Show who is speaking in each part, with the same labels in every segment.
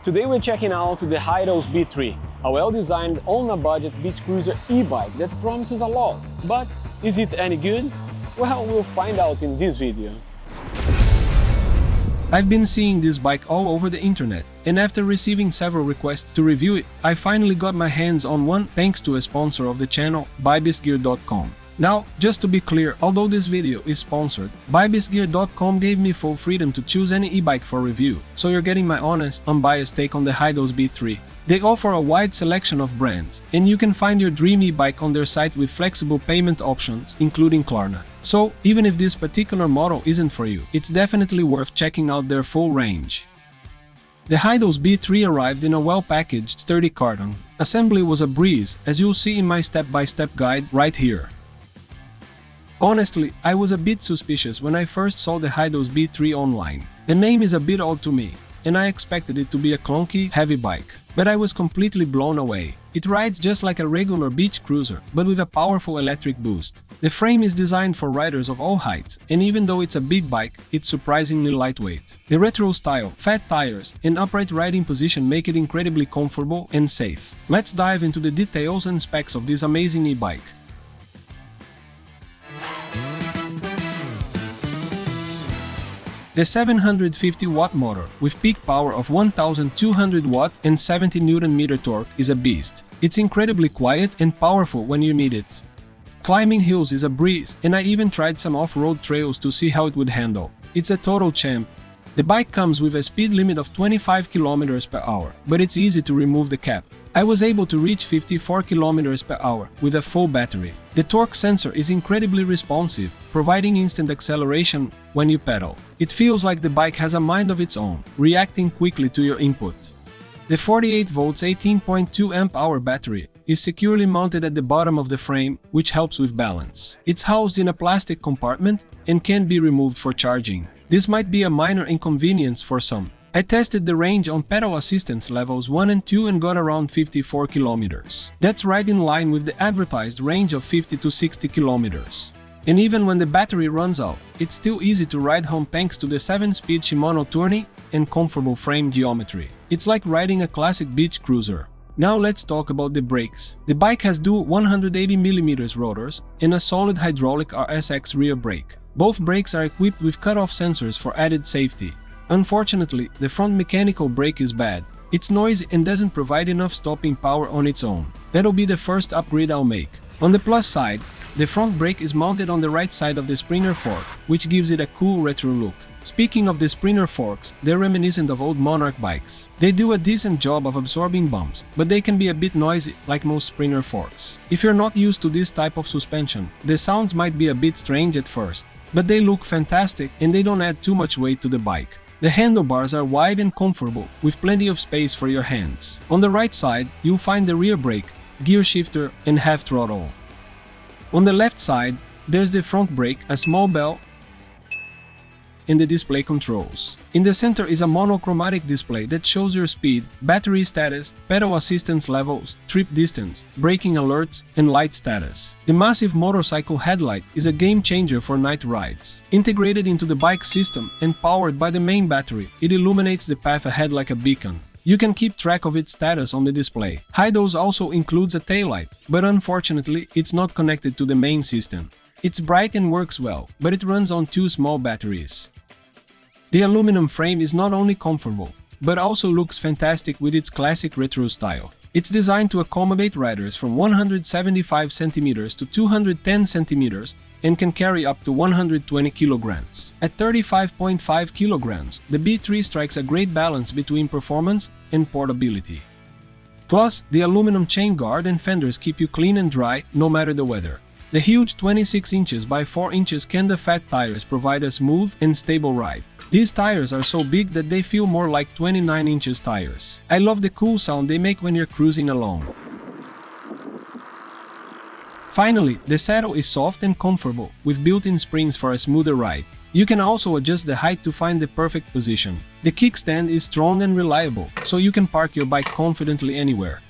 Speaker 1: Today we're checking out the Hidoes B3, a well-designed on-a-budget beach cruiser e-bike that promises a lot. But is it any good? Well, we'll find out in this video.
Speaker 2: I've been seeing this bike all over the internet, and after receiving several requests to review it, I finally got my hands on one thanks to a sponsor of the channel, bikelife.com. Now, just to be clear, although this video is sponsored, bikelife.com gave me full freedom to choose any e-bike for review, so you're getting my honest, unbiased take on the Hidoes B3. They offer a wide selection of brands, and you can find your dream e-bike on their site with flexible payment options, including Klarna. So, even if this particular model isn't for you, it's definitely worth checking out their full range. The Hidoes B3 arrived in a well-packaged, sturdy carton. Assembly was a breeze, as you'll see in my step-by-step guide right here. Honestly, I was a bit suspicious when I first saw the Hidoes B3 online. The name is a bit odd to me, and I expected it to be a clunky, heavy bike. But I was completely blown away. It rides just like a regular beach cruiser, but with a powerful electric boost. The frame is designed for riders of all heights, and even though it's a big bike, it's surprisingly lightweight. The retro style, fat tires, and upright riding position make it incredibly comfortable and safe. Let's dive into the details and specs of this amazing e-bike. The 750-watt motor, with peak power of 1200 watt and 70 Nm torque, is a beast. It's incredibly quiet and powerful when you need it. Climbing hills is a breeze, and I even tried some off-road trails to see how it would handle. It's a total champ. The bike comes with a speed limit of 25 km/h, but it's easy to remove the cap. I was able to reach 54 km/h with a full battery. The torque sensor is incredibly responsive, providing instant acceleration when you pedal. It feels like the bike has a mind of its own, reacting quickly to your input. The 48V 18.2 Ah battery is securely mounted at the bottom of the frame, which helps with balance. It's housed in a plastic compartment and can be removed for charging. This might be a minor inconvenience for some. I tested the range on pedal assistance levels 1 and 2 and got around 54 km. That's right in line with the advertised range of 50 to 60 km. And even when the battery runs out, it's still easy to ride home thanks to the 7-speed Shimano tourney and comfortable frame geometry. It's like riding a classic beach cruiser. Now let's talk about the brakes. The bike has dual 180mm rotors and a solid hydraulic RSX rear brake. Both brakes are equipped with cutoff sensors for added safety. Unfortunately, the front mechanical brake is bad. It's noisy and doesn't provide enough stopping power on its own. That'll be the first upgrade I'll make. On the plus side, the front brake is mounted on the right side of the Springer fork, which gives it a cool retro look. Speaking of the Springer forks, they're reminiscent of old Monarch bikes. They do a decent job of absorbing bumps, but they can be a bit noisy like most Springer forks. If you're not used to this type of suspension, the sounds might be a bit strange at first, but they look fantastic and they don't add too much weight to the bike. The handlebars are wide and comfortable, with plenty of space for your hands. On the right side, you'll find the rear brake, gear shifter, and half throttle. On the left side, there's the front brake, a small bell, and the display controls. In the center is a monochromatic display that shows your speed, battery status, pedal assistance levels, trip distance, braking alerts, and light status. The massive motorcycle headlight is a game changer for night rides. Integrated into the bike system and powered by the main battery, it illuminates the path ahead like a beacon. You can keep track of its status on the display. Hidoes also includes a taillight, but unfortunately it's not connected to the main system. It's bright and works well, but it runs on 2 small batteries. The aluminum frame is not only comfortable, but also looks fantastic with its classic retro style. It's designed to accommodate riders from 175 cm to 210 cm and can carry up to 120 kg. At 35.5 kg, the B3 strikes a great balance between performance and portability. Plus, the aluminum chain guard and fenders keep you clean and dry no matter the weather. The huge 26 inches by 4 inches Kenda fat tires provide a smooth and stable ride. These tires are so big that they feel more like 29 inches tires. I love the cool sound they make when you're cruising along. Finally, the saddle is soft and comfortable, with built-in springs for a smoother ride. You can also adjust the height to find the perfect position. The kickstand is strong and reliable, so you can park your bike confidently anywhere.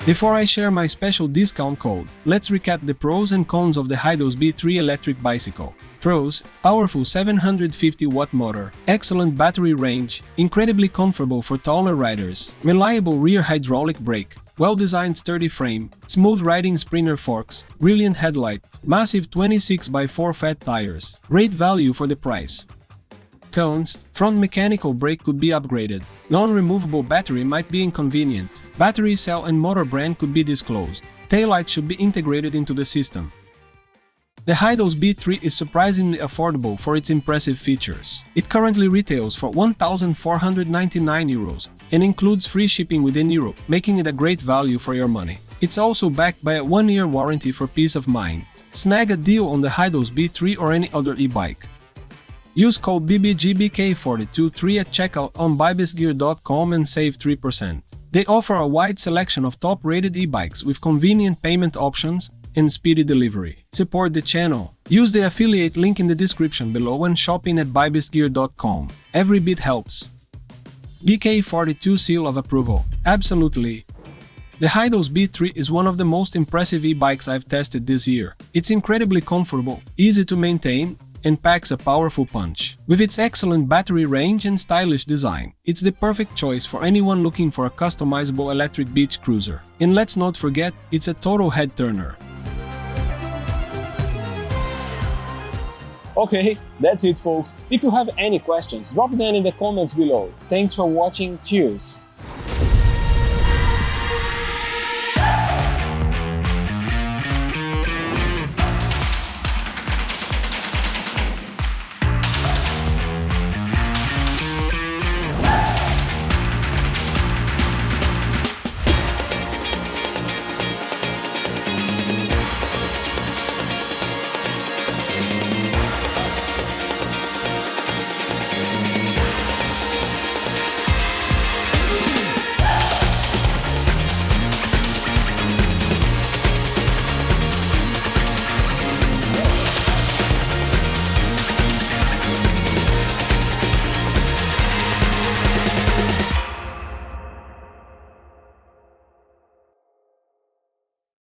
Speaker 2: Before I share my special discount code, let's recap the pros and cons of the Hidoes B3 electric bicycle. Pros: powerful 750 watt motor, excellent battery range, incredibly comfortable for taller riders, reliable rear hydraulic brake, well-designed sturdy frame, smooth riding sprinter forks, brilliant headlight, massive 26x4 fat tires. Great value for the price. Cons: front mechanical brake could be upgraded. Non-removable battery might be inconvenient. Battery cell and motor brand could be disclosed. Taillight should be integrated into the system. The Hidoes B3 is surprisingly affordable for its impressive features. It currently retails for €1,499 and includes free shipping within Europe, making it a great value for your money. It's also backed by a 1-year warranty for peace of mind. Snag a deal on the Hidoes B3 or any other e-bike. Use code BBGBK423 at checkout on bikelife.com and save 3%. They offer a wide selection of top-rated e-bikes with convenient payment options and speedy delivery. Support the channel. Use the affiliate link in the description below when shopping at bikelife.com. Every bit helps. BK42 seal of approval. Absolutely. The Hidoes B3 is one of the most impressive e-bikes I've tested this year. It's incredibly comfortable, easy to maintain, and packs a powerful punch. With its excellent battery range and stylish design, it's the perfect choice for anyone looking for a customizable electric beach cruiser. And let's not forget, it's a total head-turner.
Speaker 1: Okay, that's it folks. If you have any questions, drop them in the comments below. Thanks for watching, cheers!